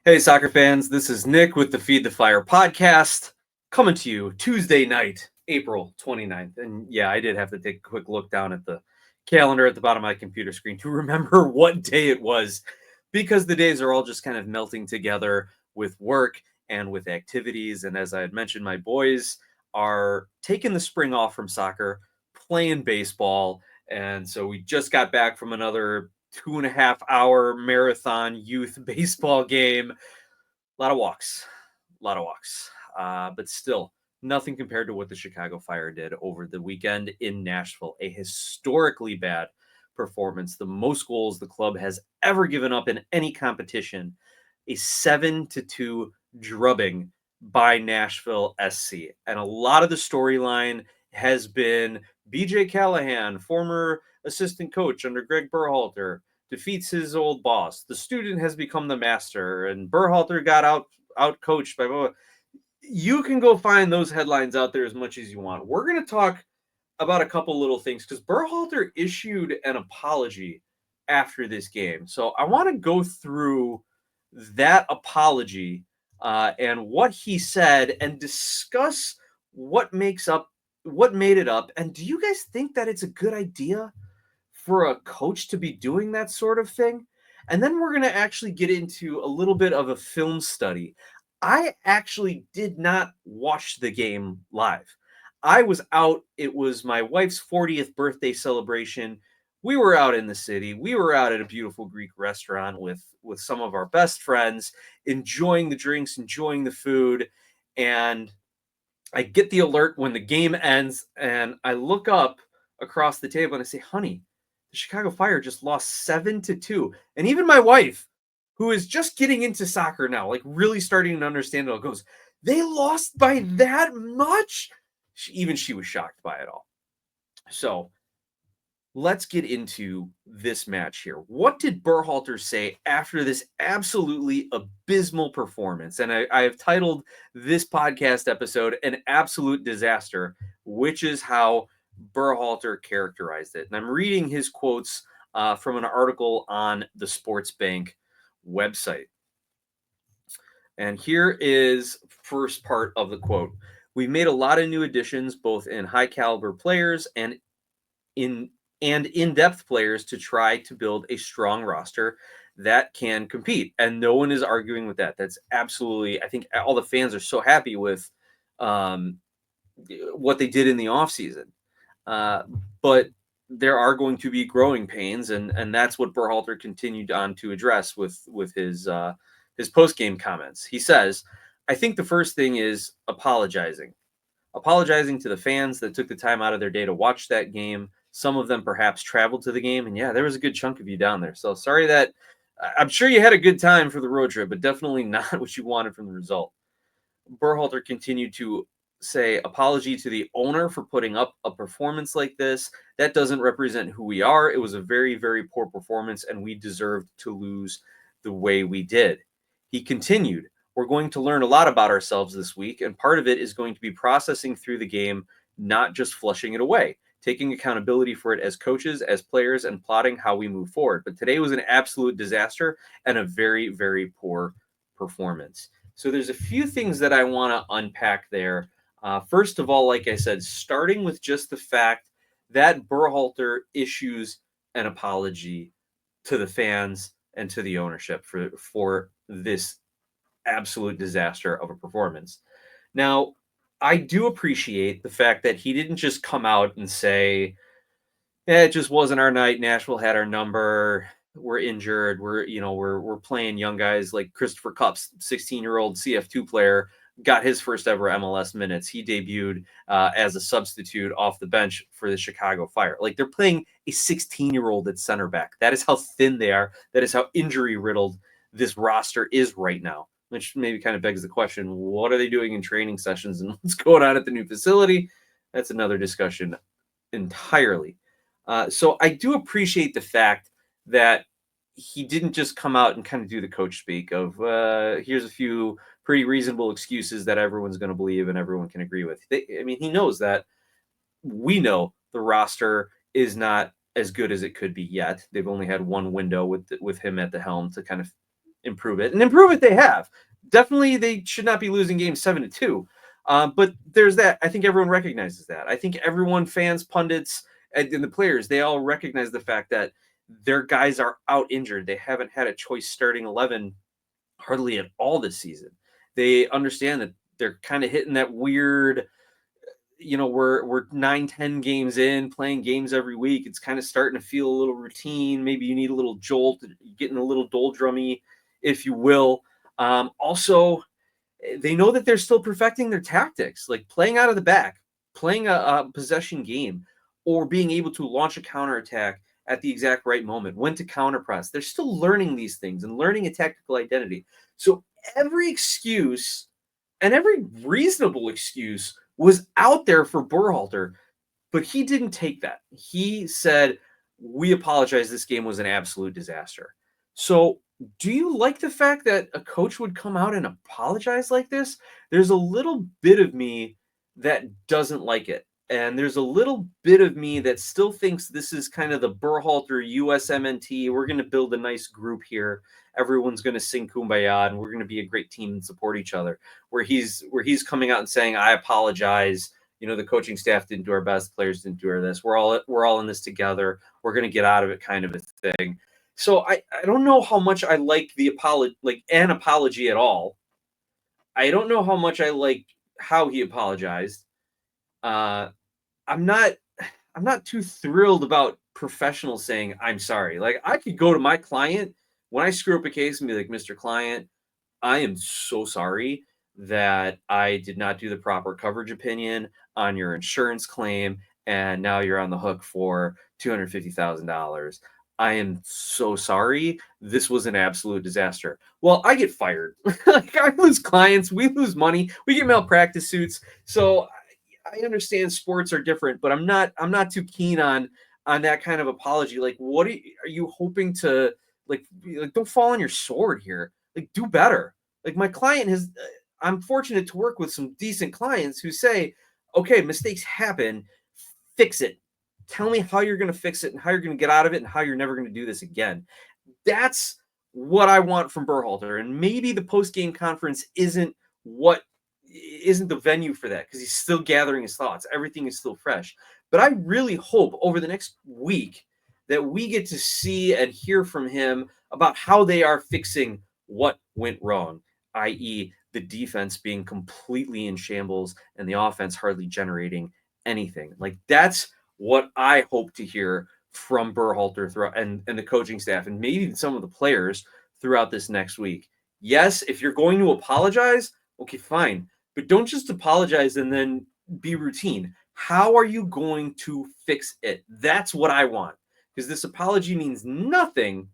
Hey, soccer fans, this is Nick with the Feed the Fire podcast, coming to you Tuesday night, April 29th. And yeah, I did have to take a quick look down at the calendar at the bottom of my computer screen to remember what day it was, because the days are all just kind of melting together with work and with activities. And as I had mentioned, my boys are taking the spring off from soccer, playing baseball. And so we just got back from another 2.5 hour marathon youth baseball game. A lot of walks, a lot of walks. But still, nothing compared to what the Chicago Fire did over the weekend in Nashville. A historically bad performance, the most goals the club has ever given up in any competition. A 7-2 drubbing by Nashville SC. And a lot of the storyline has been BJ Callahan, former assistant coach under Greg Berhalter, defeats his old boss. The student has become the master, and Berhalter got out coached by both. You can go find those headlines out there as much as you want. We're going to talk about a couple little things because Berhalter issued an apology after this game. So I want to go through that apology and what he said and discuss what made it up. And do you guys think that it's a good idea for a coach to be doing that sort of thing? And then we're going to actually get into a little bit of a film study. I actually did not watch the game live. I was out. It was my wife's 40th birthday celebration. We were out in the city. We were out at a beautiful Greek restaurant with some of our best friends, enjoying the drinks, enjoying the food. And I get the alert when the game ends, and I look up across the table and I say, honey, the Chicago Fire just lost 7-2. And even my wife, who is just getting into soccer now, like really starting to understand it all, goes, they lost by that much? Even she was shocked by it all. So let's get into this match here. What did Berhalter say after this absolutely abysmal performance? And I have titled this podcast episode An Absolute Disaster, which is how Berhalter characterized it. And I'm reading his quotes from an article on the Sports Bank website. And here is first part of the quote. We've made a lot of new additions, both in high caliber players and in-depth players to try to build a strong roster that can compete. And no one is arguing with that. That's absolutely, I think all the fans are so happy with what they did in the offseason. But there are going to be growing pains, and that's what Berhalter continued on to address with his post-game comments. He says, I think the first thing is apologizing to the fans that took the time out of their day to watch that game. Some of them perhaps traveled to the game, and yeah, there was a good chunk of you down there. So sorry that I'm sure you had a good time for the road trip, but definitely not what you wanted from the result. Berhalter continued to say, apology to the owner for putting up a performance like this. That doesn't represent who we are. It was a very, very poor performance, and we deserved to lose the way we did. He continued, we're going to learn a lot about ourselves this week, and part of it is going to be processing through the game, not just flushing it away, taking accountability for it as coaches, as players, and plotting how we move forward. But today was an absolute disaster and a very, very poor performance. So there's a few things that I want to unpack there. First of all, like I said, starting with just the fact that Berhalter issues an apology to the fans and to the ownership for this absolute disaster of a performance. Now, I do appreciate the fact that he didn't just come out and say, it just wasn't our night. Nashville had our number. We're injured. We're playing young guys like Christopher Kupp's 16-year-old CF2 player got his first ever MLS minutes. He debuted as a substitute off the bench for the Chicago Fire. Like, they're playing a 16-year-old at center back. That is how thin they are. That is how injury riddled this roster is right now, which maybe kind of begs the question, what are they doing in training sessions and what's going on at the new facility? That's another discussion entirely. So I do appreciate the fact that he didn't just come out and kind of do the coach speak of here's a few pretty reasonable excuses that everyone's going to believe and everyone can agree with. He knows that we know the roster is not as good as it could be yet. They've only had one window with him at the helm to kind of improve it, and improve it they have. Definitely, they should not be losing games 7-2. But there's that. I think everyone recognizes that. I think everyone, fans, pundits, and the players, they all recognize the fact that their guys are out injured. They haven't had a choice starting 11 hardly at all this season. They understand that they're kind of hitting that weird, we're 9-10 games in, playing games every week. It's kind of starting to feel a little routine. Maybe you need a little jolt, getting a little doldrummy, if you will. Also, they know that they're still perfecting their tactics, like playing out of the back, playing a possession game, or being able to launch a counterattack at the exact right moment, when to counter press. They're still learning these things and learning a tactical identity. So every excuse and every reasonable excuse was out there for Berhalter, but he didn't take that. He said, we apologize. This game was an absolute disaster. So do you like the fact that a coach would come out and apologize like this? There's a little bit of me that doesn't like it. And there's a little bit of me that still thinks this is kind of the Berhalter USMNT. We're going to build a nice group here. Everyone's going to sing Kumbaya, and we're going to be a great team and support each other. Where he's coming out and saying, I apologize. The coaching staff didn't do our best. Players didn't do our this. We're all in this together. We're going to get out of it, kind of a thing. So I don't know how much I like an apology at all. I don't know how much I like how he apologized. I'm not too thrilled about professionals saying I'm sorry. Like, I could go to my client when I screw up a case and be like, Mr. Client, I am so sorry that I did not do the proper coverage opinion on your insurance claim, and now you're on the hook for $250,000. I am so sorry. This was an absolute disaster. Well, I get fired. Like, I lose clients. We lose money. We get malpractice suits. So I understand sports are different, but I'm not too keen on that kind of apology. Like, what are you hoping to like? Don't fall on your sword here. Like, do better. Like, my client has. I'm fortunate to work with some decent clients who say, okay, mistakes happen. Fix it. Tell me how you're going to fix it and how you're going to get out of it and how you're never going to do this again. That's what I want from Berhalter. And maybe the post-game conference isn't the venue for that, because he's still gathering his thoughts. Everything is still fresh. But I really hope over the next week that we get to see and hear from him about how they are fixing what went wrong, i.e., the defense being completely in shambles and the offense hardly generating anything. Like, that's what I hope to hear from Berhalter throughout and the coaching staff, and maybe some of the players throughout this next week. Yes, if you're going to apologize, okay, fine. But don't just apologize and then be routine. How are you going to fix it? That's what I want. Because this apology means nothing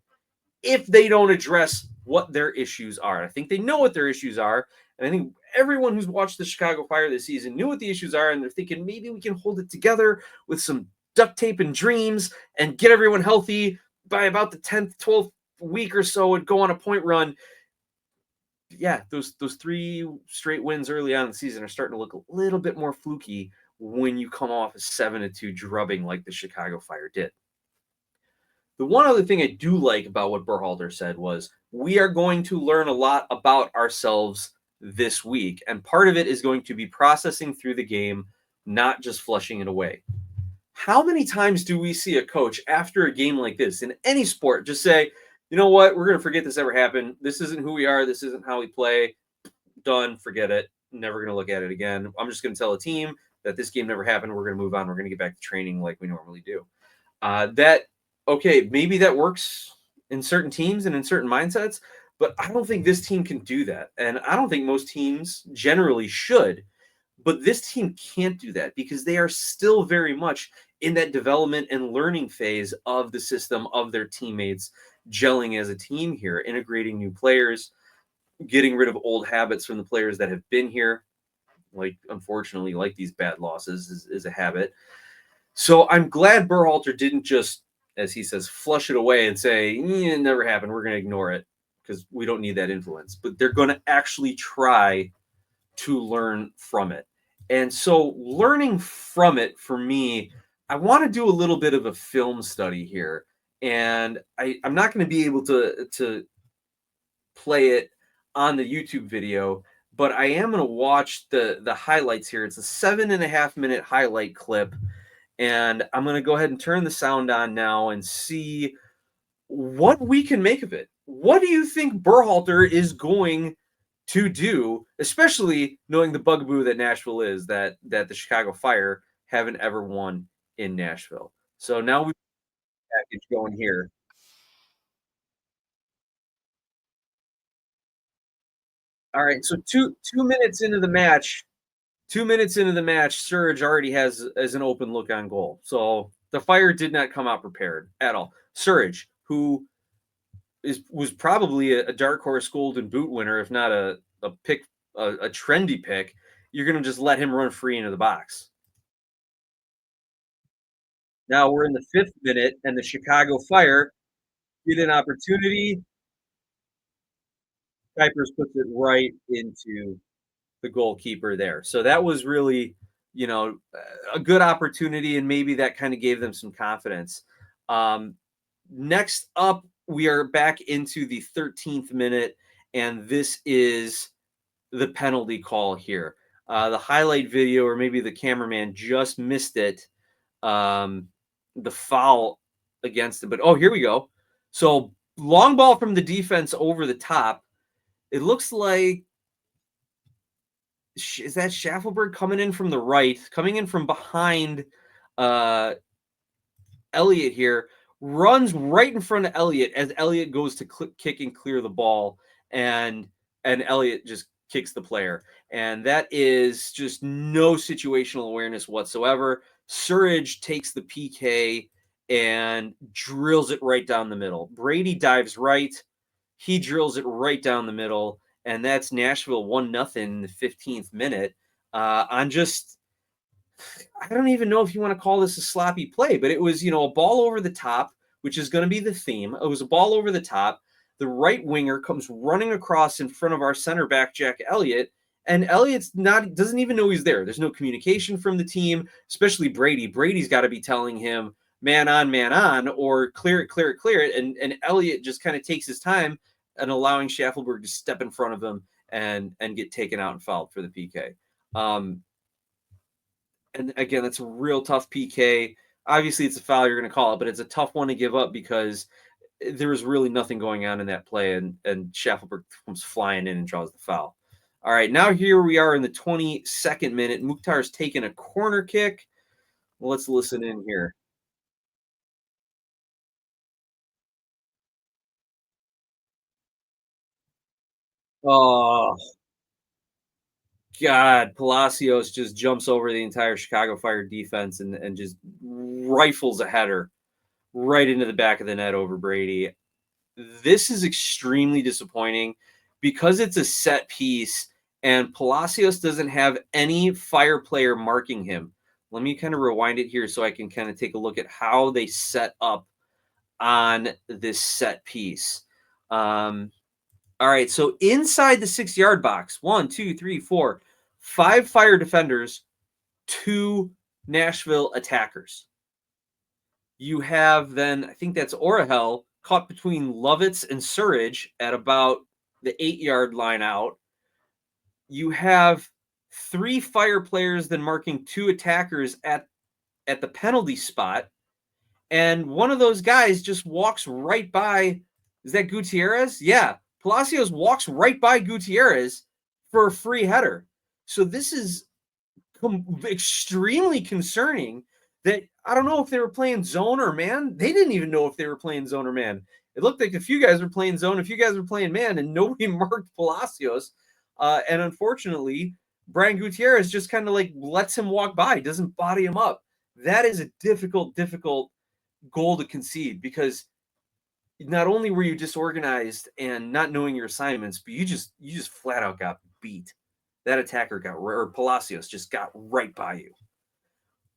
if they don't address what their issues are. I think they know what their issues are. And I think everyone who's watched the Chicago Fire this season knew what the issues are. And they're thinking, maybe we can hold it together with some duct tape and dreams and get everyone healthy by about the 10th, 12th week or so and go on a point run. Yeah, those 3 straight wins early on in the season are starting to look a little bit more fluky when you come off a 7-2 drubbing like the Chicago Fire did. The one other thing I do like about what Berhalter said was, we are going to learn a lot about ourselves this week, and part of it is going to be processing through the game, not just flushing it away. How many times do we see a coach after a game like this in any sport just say, you know what, we're going to forget this ever happened. This isn't who we are. This isn't how we play. Done. Forget it. Never going to look at it again. I'm just going to tell the team that this game never happened. We're going to move on. We're going to get back to training like we normally do. Okay, maybe that works in certain teams and in certain mindsets, but I don't think this team can do that. And I don't think most teams generally should. But this team can't do that because they are still very much in that development and learning phase of the system, of their teammates, gelling as a team here, integrating new players, getting rid of old habits from the players that have been here. Like, unfortunately, like these bad losses is a habit. So I'm glad Berhalter didn't just, as he says, flush it away and say, it never happened. We're going to ignore it because we don't need that influence. But they're going to actually try to learn from it. And so learning from it, for me, I want to do a little bit of a film study here. And I'm not going to be able to play it on the YouTube video, but I am going to watch the highlights here. It's a 7.5 minute highlight clip, and I'm going to go ahead and turn the sound on now and see what we can make of it. What do you think Berhalter is going to do, especially knowing the bugaboo that Nashville is, that the Chicago Fire haven't ever won in Nashville? So now we've got a package going here. All right, so two minutes into the match, 2 minutes into the match, Surge already has as an open look on goal. So the Fire did not come out prepared at all. Surge, who was probably a dark horse golden boot winner, if not a pick, a trendy pick. You're going to just let him run free into the box. Now we're in the 5th minute, and the Chicago Fire get an opportunity. Kuipers puts it right into the goalkeeper there. So that was really, a good opportunity, and maybe that kind of gave them some confidence. Next up, we are back into the 13th minute, and this is the penalty call here. The highlight video, or maybe the cameraman just missed it. The foul against it, but oh, here we go. So long ball from the defense over the top. It looks like is that Schaffelberg coming in from the right, coming in from behind uh, Elliott here, runs right in front of Elliott as Elliott goes to kick and clear the ball, and Elliott just kicks the player. And that is just no situational awareness whatsoever. Surridge takes the PK and drills it right down the middle. Brady dives right. He drills it right down the middle, and that's Nashville 1-0 in the 15th minute. On just, I don't even know if you want to call this a sloppy play, but it was, a ball over the top, which is going to be the theme. It was a ball over the top. The right winger comes running across in front of our center back, Jack Elliott, and Elliott's doesn't even know he's there. There's no communication from the team, especially Brady. Brady's got to be telling him man on, or clear it, clear it, clear it. And Elliott just kind of takes his time and allowing Schaffelberg to step in front of him and get taken out and fouled for the PK. And again, that's a real tough PK. Obviously, it's a foul you're going to call it, but it's a tough one to give up because there was really nothing going on in that play, and Schaffelberg comes flying in and draws the foul. All right, now here we are in the 22nd minute. Mukhtar's taking a corner kick. Well, let's listen in here. Oh, God. Palacios just jumps over the entire Chicago Fire defense and just rifles a header right into the back of the net over Brady. This is extremely disappointing because it's a set piece and Palacios doesn't have any Fire player marking him. Let me kind of rewind it here so I can kind of take a look at how they set up on this set piece. All right, so inside the 6-yard box, 1, 2, 3, 4, 5 Fire defenders, 2 Nashville attackers. You have then, I think that's Orahel caught between Lovitz and Surridge at about the 8-yard line out. You have 3 Fire players then marking 2 attackers at the penalty spot. And one of those guys just walks right by. Is that Gutierrez? Yeah. Palacios walks right by Gutierrez for a free header. So this is extremely concerning that I don't know if they were playing zone or man. They didn't even know if they were playing zone or man. It looked like a few guys were playing zone, a few guys were playing man, and nobody marked Palacios. And unfortunately, Brian Gutierrez just kind of like lets him walk by, doesn't body him up. That is a difficult goal to concede because not only were you disorganized and not knowing your assignments, but you just flat out got beat. That attacker or Palacios just got right by you.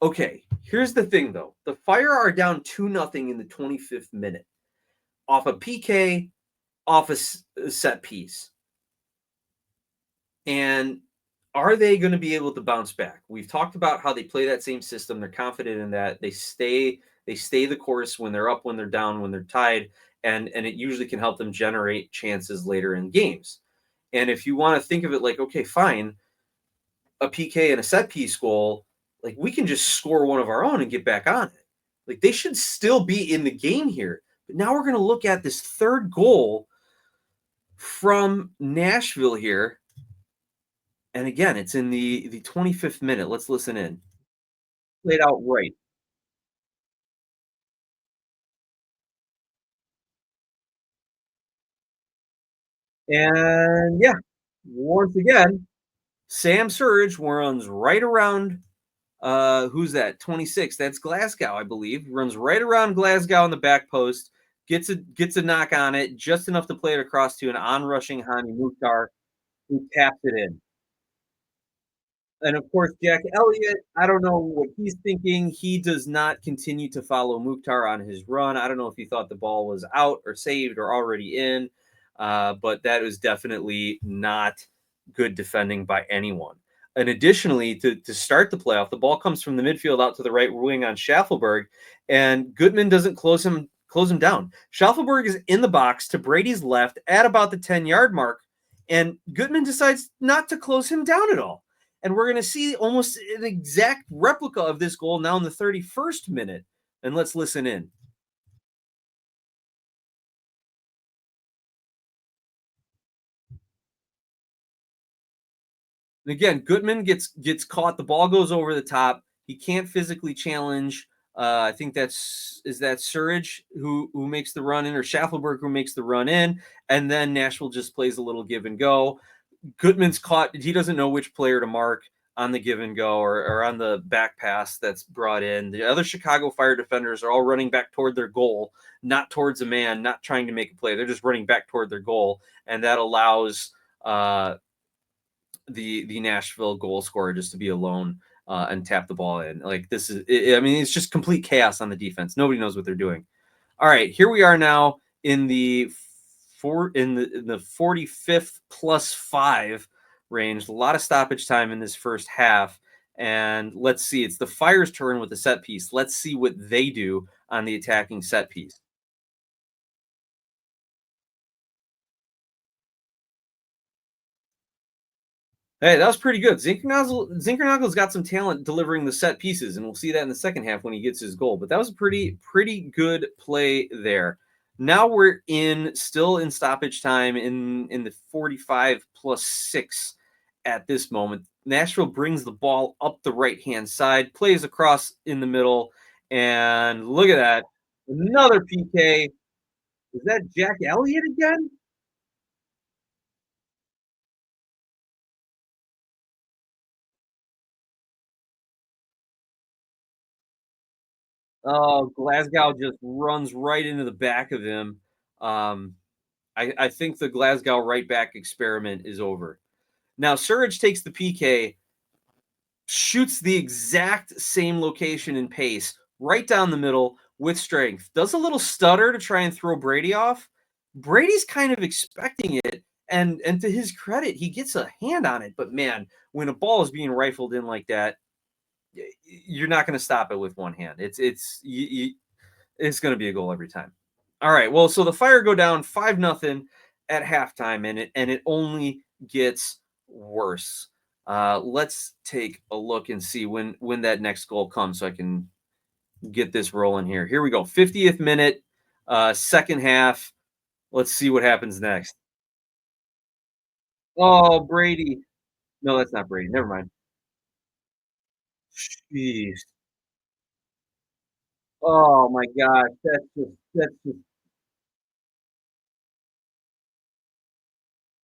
Okay, here's the thing though. The Fire are down 2-0 in the 25th minute off a PK, off a set piece. And are they going to be able to bounce back? We've talked about how they play that same system. They're confident in that. They stay They stay the course when they're up, when they're down, when they're tied, and it usually can help them generate chances later in games. And if you want to think of it like, okay, fine, a PK and a set piece goal, like we can just score one of our own and get back on it. Like they should still be in the game here. But now we're going to look at this third goal from Nashville here. And again, it's in the 25th minute. Let's listen in. Played out right. And yeah, once again, Sam Surge runs right around who's that? 26. That's Glasgow, I believe. Runs right around Glasgow on the back post, gets a knock on it, just enough to play it across to an on-rushing Hani Mukhtar who taps it in. And of course, Jack Elliott, I don't know what he's thinking. He does not continue to follow Mukhtar on his run. I don't know if he thought the ball was out or saved or already in, but that was definitely not good defending by anyone. And additionally, to start the playoff, the ball comes from the midfield out to the right wing on Schaffelberg, and Goodman doesn't close him down. Schaffelberg is in the box to Brady's left at about the 10-yard mark, and Goodman decides not to close him down at all. And we're going to see almost an exact replica of this goal now in the 31st minute. And let's listen in. And again, Goodman gets caught. The ball goes over the top. He can't physically challenge. I think that Surridge who makes the run in, or Schaffelberg who makes the run in, and then Nashville just plays a little give and go. Goodman's caught. He doesn't know which player to mark on the give and go or on the back pass that's brought in. The other Chicago Fire defenders are all running back toward their goal, not towards a man, not trying to make a play. They're just running back toward their goal, and that allows the Nashville goal scorer just to be alone and tap the ball in. Like this is, I mean, it's just complete chaos on the defense. Nobody knows what they're doing. All right, here we are now in the 45th plus 5 range. A lot of stoppage time in this first half. And let's see, it's the Fire's turn with the set piece. Let's see what they do on the attacking set piece. Hey, that was pretty good. Zinkernagel's got some talent delivering the set pieces, and we'll see that in the second half when he gets his goal. But that was a pretty good play there. Now we're still in stoppage time in the 45 plus 6 at this moment. Nashville brings the ball up the right-hand side, plays across in the middle, and look at that. Another PK. Is that Jack Elliott again? Oh, Glasgow just runs right into the back of him. Um, I think the Glasgow right back experiment is over. Now, Surridge takes the PK, shoots the exact same location and pace right down the middle with strength. Does a little stutter to try and throw Brady off. Brady's kind of expecting it, and to his credit, he gets a hand on it. But man, when a ball is being rifled in like that, you're not going to stop it with one hand. It's going to be a goal every time. All right. Well, so the Fire go down 5-0 at halftime, and it only gets worse. Let's take a look and see when that next goal comes, so I can get this rolling here. Here we go. 50th minute, second half. Let's see what happens next. Oh, Brady. No, that's not Brady. Never mind. Jeez. Oh my gosh. That's just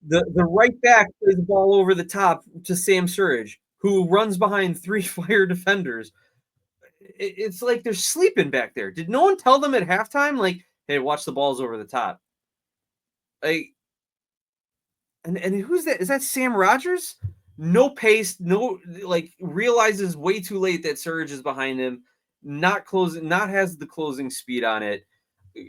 the right back plays the ball over the top to Sam Surridge, who runs behind 3 Fire defenders. It's like they're sleeping back there. Did no one tell them at halftime, like, "Hey, watch the balls over the top"? Like, and who's that? Is that Sam Rogers? No pace, no, like, realizes way too late that Surridge is behind him, not has the closing speed on it.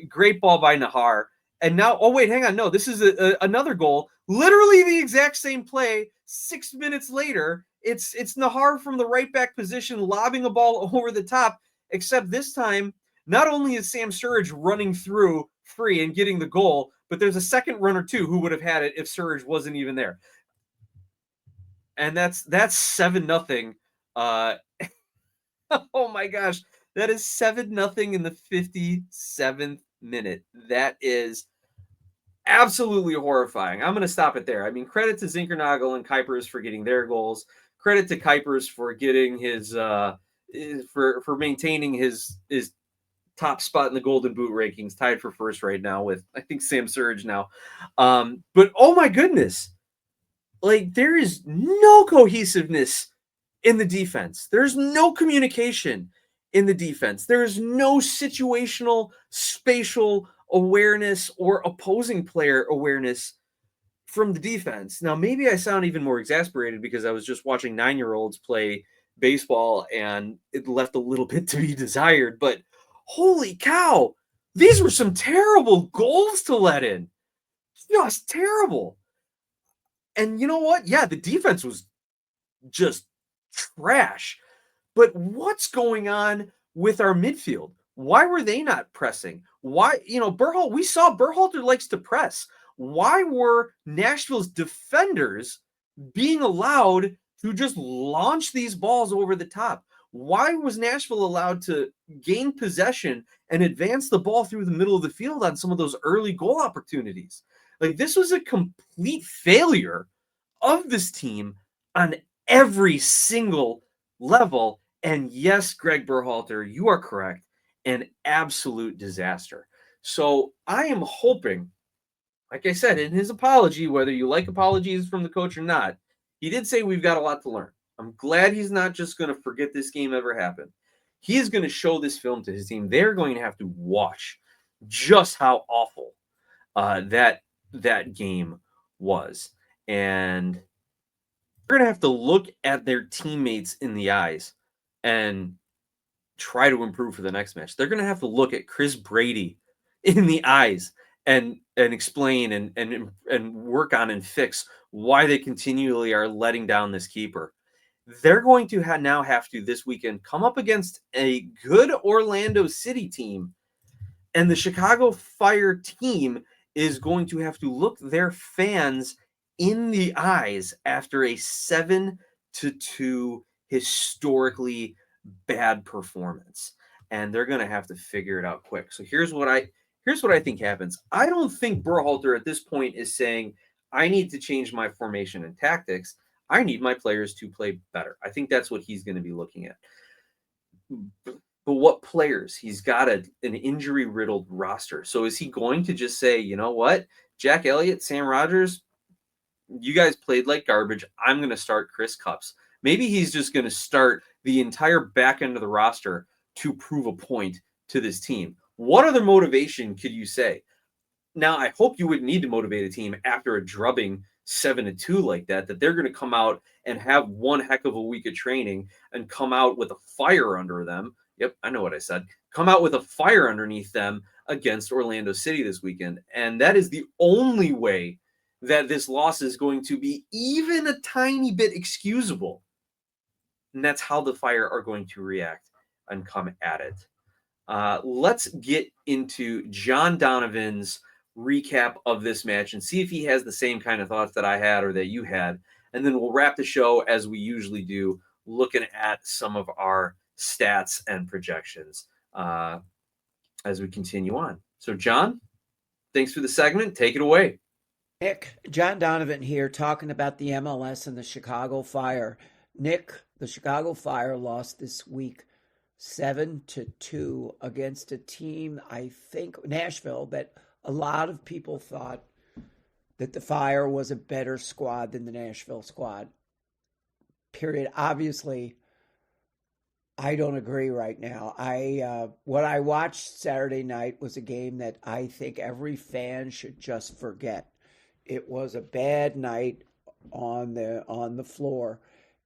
Great ball by Nahar. And now, oh wait, hang on. No, this is another goal. Literally the exact same play. 6 minutes later, it's Nahar from the right back position lobbing a ball over the top. Except this time, Not only is Sam Surridge running through free and getting the goal, but there's a second runner too who would have had it if Surridge wasn't even there. And that's 7-0. Oh my gosh, that is 7-0 in the 57th minute. That is absolutely horrifying. I'm going to stop it there. I mean, credit to Zinkernagel and Kuipers for getting their goals. Credit to Kuipers for getting his for maintaining his top spot in the Golden Boot rankings, tied for first right now with, I think, Sam Surridge now. But oh my goodness, like, there is no cohesiveness in the defense. There's no communication in the defense. There's no situational, spatial awareness or opposing player awareness from the defense. Now, maybe I sound even more exasperated because I was just watching 9-year-olds play baseball and it left a little bit to be desired, but holy cow, these were some terrible goals to let in. Just terrible. And you know what? Yeah, the defense was just trash. But what's going on with our midfield? Why were they not pressing? Why, we saw Berhalter likes to press. Why were Nashville's defenders being allowed to just launch these balls over the top? Why was Nashville allowed to gain possession and advance the ball through the middle of the field on some of those early goal opportunities? Like, this was a complete failure of this team on every single level. And yes, Greg Berhalter, you are correct. An absolute disaster. So I am hoping, like I said, in his apology, whether you like apologies from the coach or not, he did say we've got a lot to learn. I'm glad he's not just going to forget this game ever happened. He is going to show this film to his team. They're going to have to watch just how awful that game was. And they're going to have to look at their teammates in the eyes and try to improve for the next match. They're going to have to look at Chris Brady in the eyes and explain and work on and fix why they continually are letting down this keeper. They're going to now have to this weekend come up against a good Orlando City team, and the Chicago Fire team is going to have to look their fans in the eyes after a 7-2 historically bad performance, and they're going to have to figure it out quick. So here's what I think happens. I don't think Berhalter at this point is saying, I need to change my formation and tactics. I need my players to play better. I think that's what he's going to be looking at. But what players? He's got an injury-riddled roster. So is he going to just say, you know what, Jack Elliott, Sam Rogers, you guys played like garbage. I'm going to start Chris Cups. Maybe he's just going to start the entire back end of the roster to prove a point to this team. What other motivation could you say? Now, I hope you wouldn't need to motivate a team after a drubbing 7-2 like that they're going to come out and have one heck of a week of training and come out with a fire under them. Yep, I know what I said. Come out with a fire underneath them against Orlando City this weekend. And that is the only way that this loss is going to be even a tiny bit excusable. And that's how the Fire are going to react and come at it. Let's get into John Donovan's recap of this match and see if he has the same kind of thoughts that I had or that you had. And then we'll wrap the show as we usually do, looking at some of our stats and projections as we continue on. So, John, thanks for the segment. Take it away. Nick, John Donovan here talking about the MLS and the Chicago Fire. Nick, the Chicago Fire lost this week 7-2 against a team, I think, Nashville, that a lot of people thought that the Fire was a better squad than the Nashville squad. Period. Obviously, I don't agree right now. What I watched Saturday night was a game that I think every fan should just forget. It was a bad night on the floor.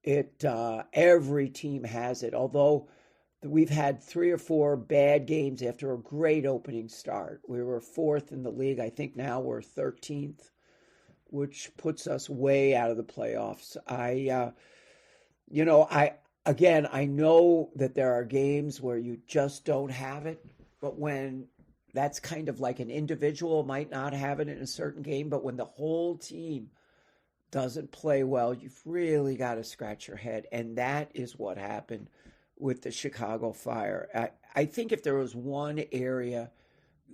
Every team has it. Although we've had 3 or 4 bad games after a great opening start. We were 4th in the league. I think now we're 13th, which puts us way out of the playoffs. I know that there are games where you just don't have it. But when that's kind of like an individual might not have it in a certain game, but when the whole team doesn't play well, you've really got to scratch your head. And that is what happened with the Chicago Fire. I think if there was one area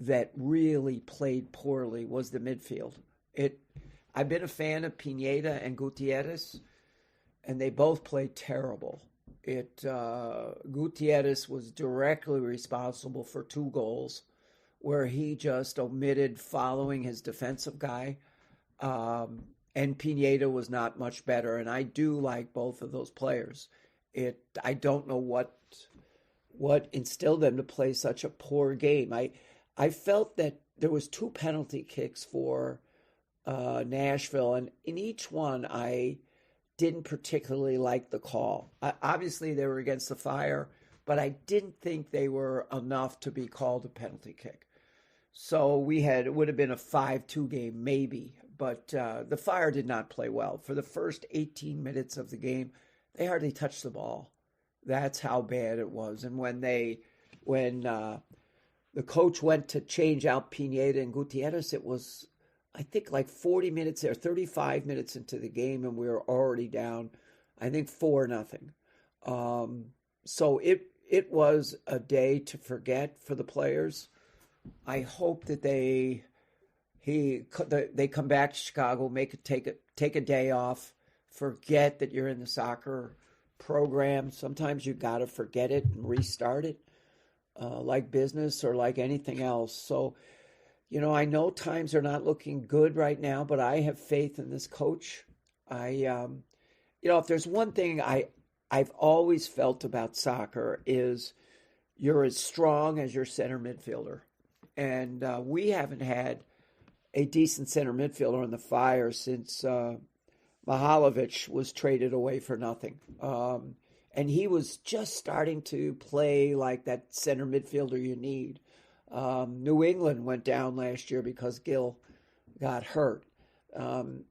that really played poorly was the midfield. It I've been a fan of Pineda and Gutierrez, and they both played terrible. Gutierrez was directly responsible for 2 goals where he just omitted following his defensive guy. And Pineda was not much better. And I do like both of those players. I don't know what instilled them to play such a poor game. I felt that there was 2 penalty kicks for Nashville, and in each one I didn't particularly like the call. Obviously, they were against the Fire, but I didn't think they were enough to be called a penalty kick. So it would have been a 5-2 game maybe, but the Fire did not play well. For the first 18 minutes of the game, they hardly touched the ball. That's how bad it was. And when the coach went to change out Pineda and Gutierrez, it was, I think, like 40 minutes or 35 minutes into the game, and we were already down, I think, 4-0. So it was a day to forget for the players. I hope that they come back to Chicago, take a day off, forget that you're in the soccer program. Sometimes you got to forget it and restart it, like business or like anything else. So, I know times are not looking good right now, but I have faith in this coach. If there's one thing I've always felt about soccer is you're as strong as your center midfielder. And we haven't had a decent center midfielder on the Fire since Mihalovic was traded away for nothing. And he was just starting to play like that center midfielder you need. New England went down last year because Gill got hurt.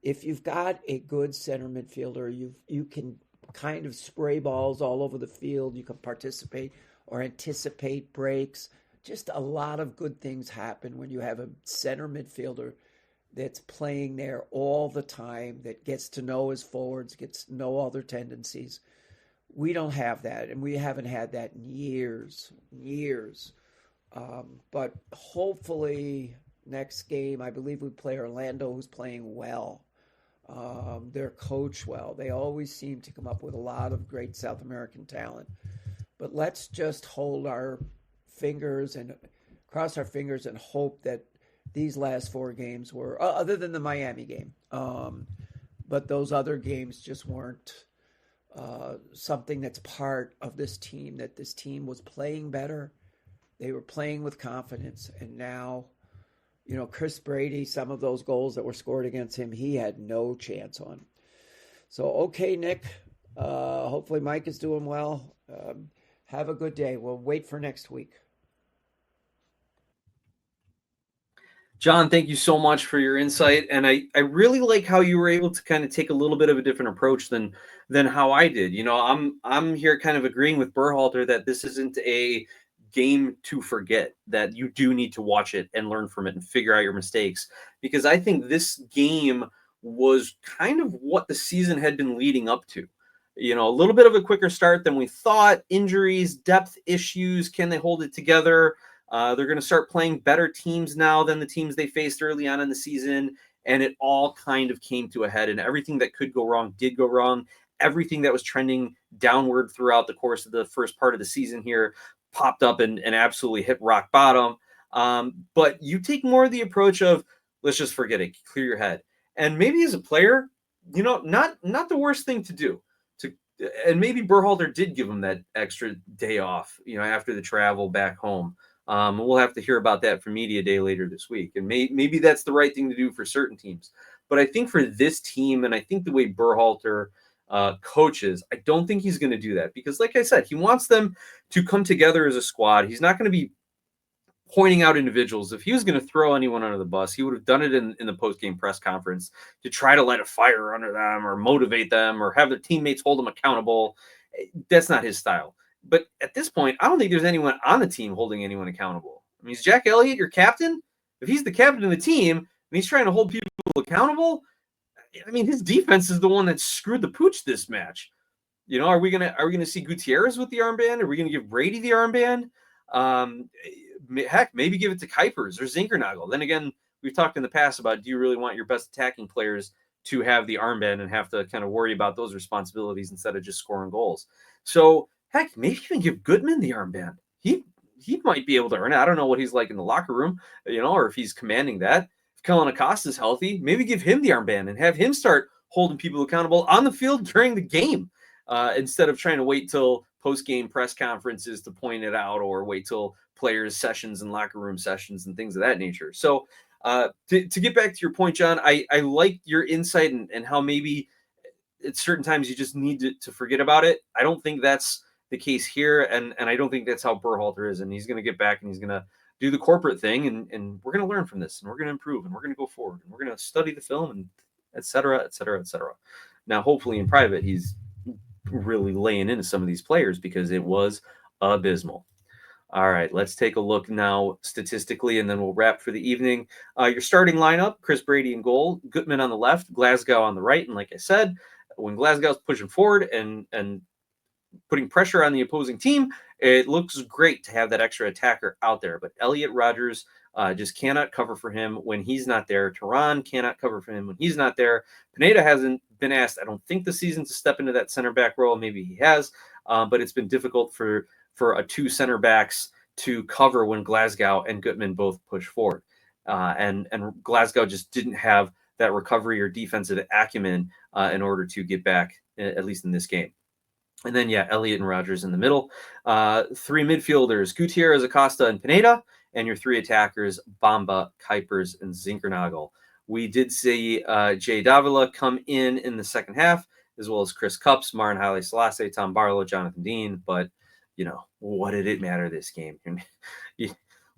If you've got a good center midfielder, you can kind of spray balls all over the field. You can participate or anticipate breaks. Just a lot of good things happen when you have a center midfielder that's playing there all the time, that gets to know his forwards, gets to know all their tendencies. We don't have that, and we haven't had that in years. But hopefully next game, I believe we play Orlando, who's playing well. Their coach well. They always seem to come up with a lot of great South American talent. But let's just hold our fingers and cross our fingers and hope that these last 4 games were, other than the Miami game, but those other games just weren't something that's part of this team, that this team was playing better. They were playing with confidence. And now, Chris Brady, some of those goals that were scored against him, he had no chance on. So, okay, Nick, hopefully Mike is doing well. Have a good day. We'll wait for next week. John, thank you so much for your insight. And I really like how you were able to kind of take a little bit of a different approach than how I did. I'm here kind of agreeing with Berhalter that this isn't a game to forget, that you do need to watch it and learn from it and figure out your mistakes. Because I think this game was kind of what the season had been leading up to. A little bit of a quicker start than we thought. Injuries, depth issues. Can they hold it together? They're going to start playing better teams now than the teams they faced early on in the season. And it all kind of came to a head, and everything that could go wrong did go wrong. Everything that was trending downward throughout the course of the first part of the season here popped up and absolutely hit rock bottom. But you take more of the approach of, let's just forget it, clear your head. And maybe as a player, not the worst thing to do. And maybe Berhalter did give him that extra day off, after the travel back home. We'll have to hear about that for Media Day later this week. And maybe that's the right thing to do for certain teams. But I think for this team, and I think the way Berhalter coaches, I don't think he's going to do that. Because like I said, he wants them to come together as a squad. He's not going to be pointing out individuals. If he was going to throw anyone under the bus, he would have done it in the post-game press conference to try to light a fire under them or motivate them or have their teammates hold them accountable. That's not his style. But at this point, I don't think there's anyone on the team holding anyone accountable. I mean, is Jack Elliott your captain? If he's the captain of the team and he's trying to hold people accountable, I mean, his defense is the one that screwed the pooch this match. Are we gonna see Gutierrez with the armband? Are we gonna give Brady the armband? Heck, maybe give it to Kuipers or Zinkernagel. Then again, we've talked in the past about, do you really want your best attacking players to have the armband and have to kind of worry about those responsibilities instead of just scoring goals? So heck, maybe even give Goodman the armband. He might be able to earn it. I don't know what he's like in the locker room, or if he's commanding that. If Kellen Acosta's healthy, maybe give him the armband and have him start holding people accountable on the field during the game, instead of trying to wait till post-game press conferences to point it out, or wait till players' sessions and locker room sessions and things of that nature. So to get back to your point, John, I like your insight and how maybe at certain times you just need to forget about it. I don't think that's the case here, and I don't think that's how Berhalter is, and he's going to get back and he's going to do the corporate thing, and we're going to learn from this, and we're going to improve, and we're going to go forward, and we're going to study the film, and et cetera, et cetera, et cetera. Now, hopefully in private, he's really laying into some of these players because it was abysmal. All right, let's take a look now statistically, and then we'll wrap for the evening. Your starting lineup: Chris Brady in goal, Gutman on the left, Glasgow on the right. And like I said, when Glasgow's pushing forward and putting pressure on the opposing team, it looks great to have that extra attacker out there. But Elliott Rogers just cannot cover for him when he's not there. Tehran cannot cover for him when he's not there. Pineda hasn't been asked, I don't think, this season to step into that center back role. Maybe he has, but it's been difficult for a two center backs to cover when Glasgow and Gutman both push forward. And Glasgow just didn't have that recovery or defensive acumen in order to get back, at least in this game. And then, Elliott and Rogers in the middle. Three midfielders: Gutierrez, Acosta, and Pineda. And your three attackers: Bamba, Kuipers, and Zinkernagel. We did see Jay Davila come in the second half, as well as Chris Cups, Marin Haile Selassie, Tom Barlow, Jonathan Dean. But, what did it matter this game?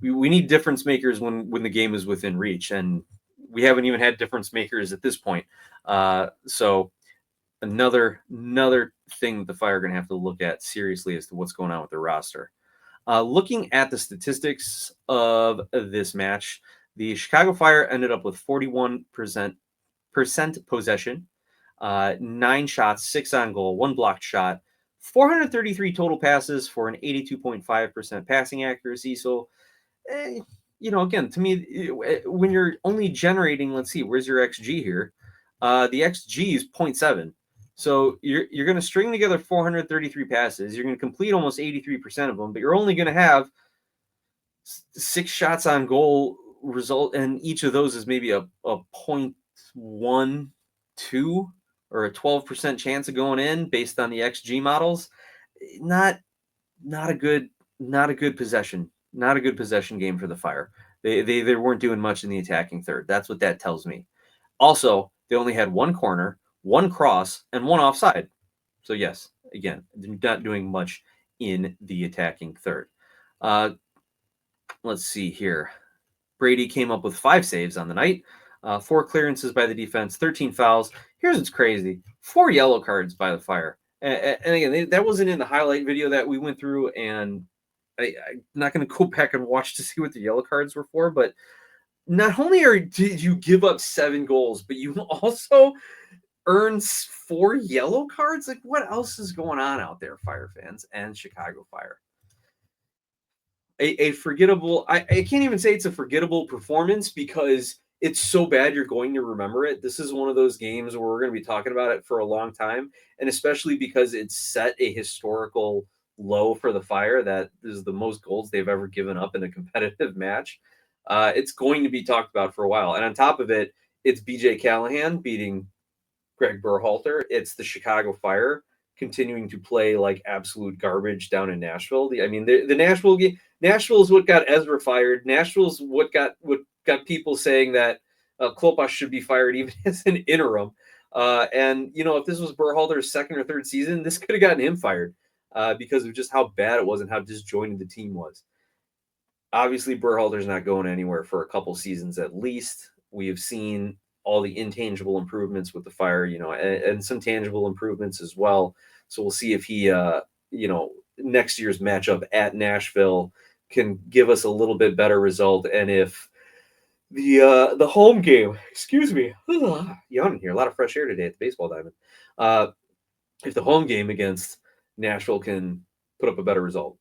We need difference makers when the game is within reach. And we haven't even had difference makers at this point. So another thing that the Fire are going to have to look at seriously as to what's going on with their roster. Looking at the statistics of this match, the Chicago Fire ended up with 41% possession, 9 shots, 6 on goal, 1 blocked shot, 433 total passes for an 82.5% passing accuracy. So, again, to me, when you're only generating, let's see, where's your XG here? The XG is 0.7. So you're going to string together 433 passes. You're going to complete almost 83% of them, but you're only going to have 6 shots on goal result, and each of those is maybe a 0.12 or a 12% chance of going in based on the XG models. Not a good possession. Not a good possession game for the Fire. They weren't doing much in the attacking third. That's what that tells me. Also, they only had 1 corner, 1 cross, and 1 offside. So yes, again, they're not doing much in the attacking third. Let's see here. Brady came up with 5 saves on the night, 4 clearances by the defense, 13 fouls. Here's what's crazy: 4 yellow cards by the Fire. And again, that wasn't in the highlight video that we went through, and I'm not going to go back and watch to see what the yellow cards were for, but not only did you give up 7 goals, but you also earns 4 yellow cards. Like, what else is going on out there, Fire fans and Chicago Fire? A forgettable, I can't even say it's a forgettable performance because it's so bad you're going to remember it. This is one of those games where we're going to be talking about it for a long time, and especially because it's set a historical low for the Fire. That is the most goals they've ever given up in a competitive match. It's going to be talked about for a while. And on top of it, it's BJ Callahan beating Greg Berhalter. It's the Chicago Fire continuing to play like absolute garbage down in Nashville. I mean, the Nashville game, Nashville is what got Ezra fired. Nashville's what got people saying that Klopas should be fired even as an interim. And if this was Berhalter's second or third season, this could have gotten him fired because of just how bad it was and how disjointed the team was. Obviously, Berhalter's not going anywhere for a couple seasons at least. We have seen all the intangible improvements with the Fire, and some tangible improvements as well. So we'll see if he, next year's matchup at Nashville can give us a little bit better result, and if the home game, excuse me, yawning here, a lot of fresh air today at the baseball diamond. If the home game against Nashville can put up a better result,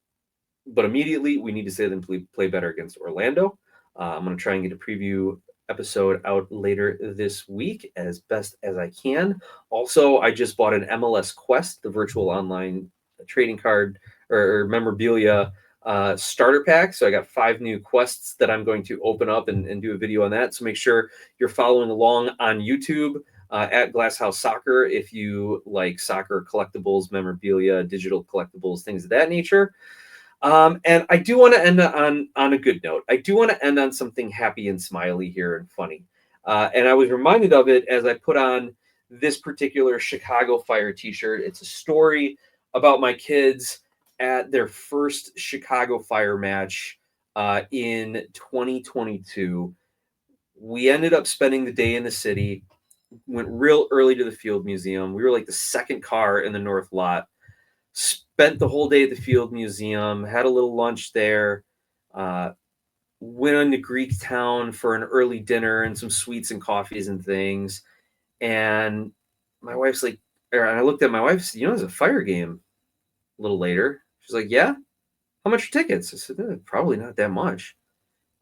but immediately we need to see them play better against Orlando. I'm going to try and get a preview episode out later this week as best as I can. Also, I just bought an MLS Quest, the virtual online trading card or memorabilia starter pack. So I got 5 new quests that I'm going to open up and do a video on that. So make sure you're following along on YouTube at Glasshouse Soccer if you like soccer collectibles, memorabilia, digital collectibles, things of that nature. And I do want to end on a good note. I do want to end on something happy and smiley here and funny. And I was reminded of it as I put on this particular Chicago Fire t-shirt. It's a story about my kids at their first Chicago Fire match in 2022. We ended up spending the day in the city, went real early to the Field Museum. We were like the second car in the north lot. Spent the whole day at the Field Museum, had a little lunch there, went on to Greek Town for an early dinner and some sweets and coffees and things. And my wife's like, and I looked at my wife, said, there's a Fire game a little later. She's like, yeah? How much are tickets? I said, probably not that much.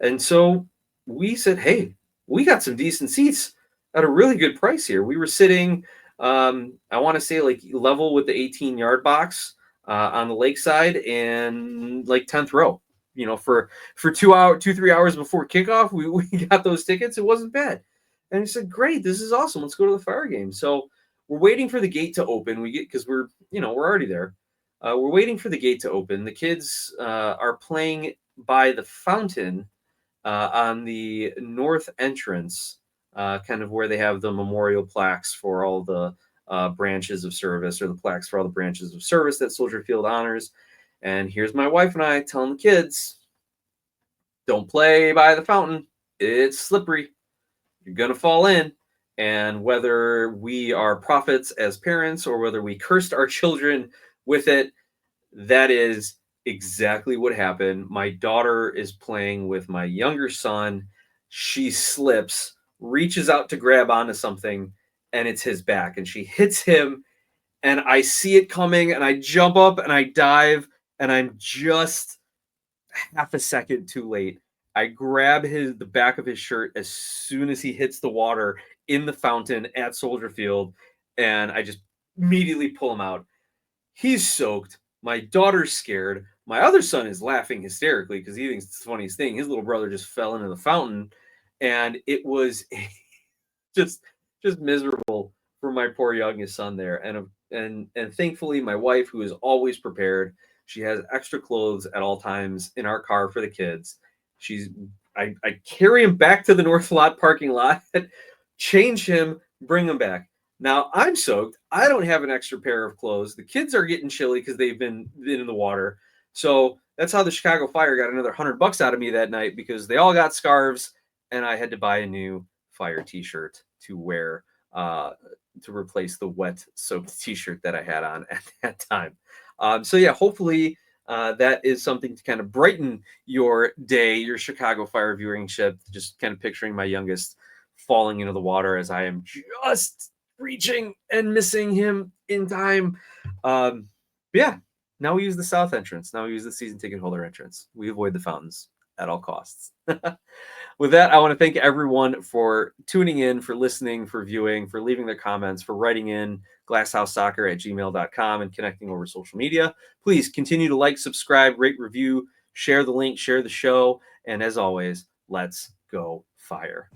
And so we said, hey, we got some decent seats at a really good price here. We were sitting, I want to say like level with the 18-yard box on the lakeside and like 10th row. For 2-3 hours before kickoff, we got those tickets. It wasn't bad. And he said, great, this is awesome. Let's go to the Fire game. So we're waiting for the gate to open. Because we're already there. We're waiting for the gate to open. The kids are playing by the fountain on the north entrance, kind of where they have the memorial plaques for all the branches of service, or the plaques for all the branches of service that Soldier Field honors. And here's my wife and I telling the kids, don't play by the fountain. It's slippery. You're going to fall in. And whether we are prophets as parents or whether we cursed our children with it, that is exactly what happened. My daughter is playing with my younger son. She slips, reaches out to grab onto something, and it's his back. And she hits him, and I see it coming, and I jump up, and I dive, and I'm just half a second too late. I grab the back of his shirt as soon as he hits the water in the fountain at Soldier Field, and I just immediately pull him out. He's soaked. My daughter's scared. My other son is laughing hysterically because he thinks it's the funniest thing. His little brother just fell into the fountain, and it was just miserable for my poor youngest son there. And thankfully, my wife, who is always prepared, she has extra clothes at all times in our car for the kids. I carry him back to the North Lot parking lot, change him, bring him back. Now I'm soaked. I don't have an extra pair of clothes. The kids are getting chilly because they've been in the water. So that's how the Chicago Fire got another $100 out of me that night, because they all got scarves and I had to buy a new Fire t-shirt to wear to replace the wet soaked t-shirt that I had on at that time. So yeah, hopefully that is something to kind of brighten your day, your Chicago Fire viewing trip. Just kind of picturing my youngest falling into the water as I am just reaching and missing him in time. Yeah, now we use the south entrance. Now we use the season ticket holder entrance. We avoid the fountains at all costs. With that, I want to thank everyone for tuning in, for listening, for viewing, for leaving their comments, for writing in glasshouseSoccer@gmail.com and connecting over social media. Please continue to like, subscribe, rate, review, share the link, share the show. And as always, let's go Fire.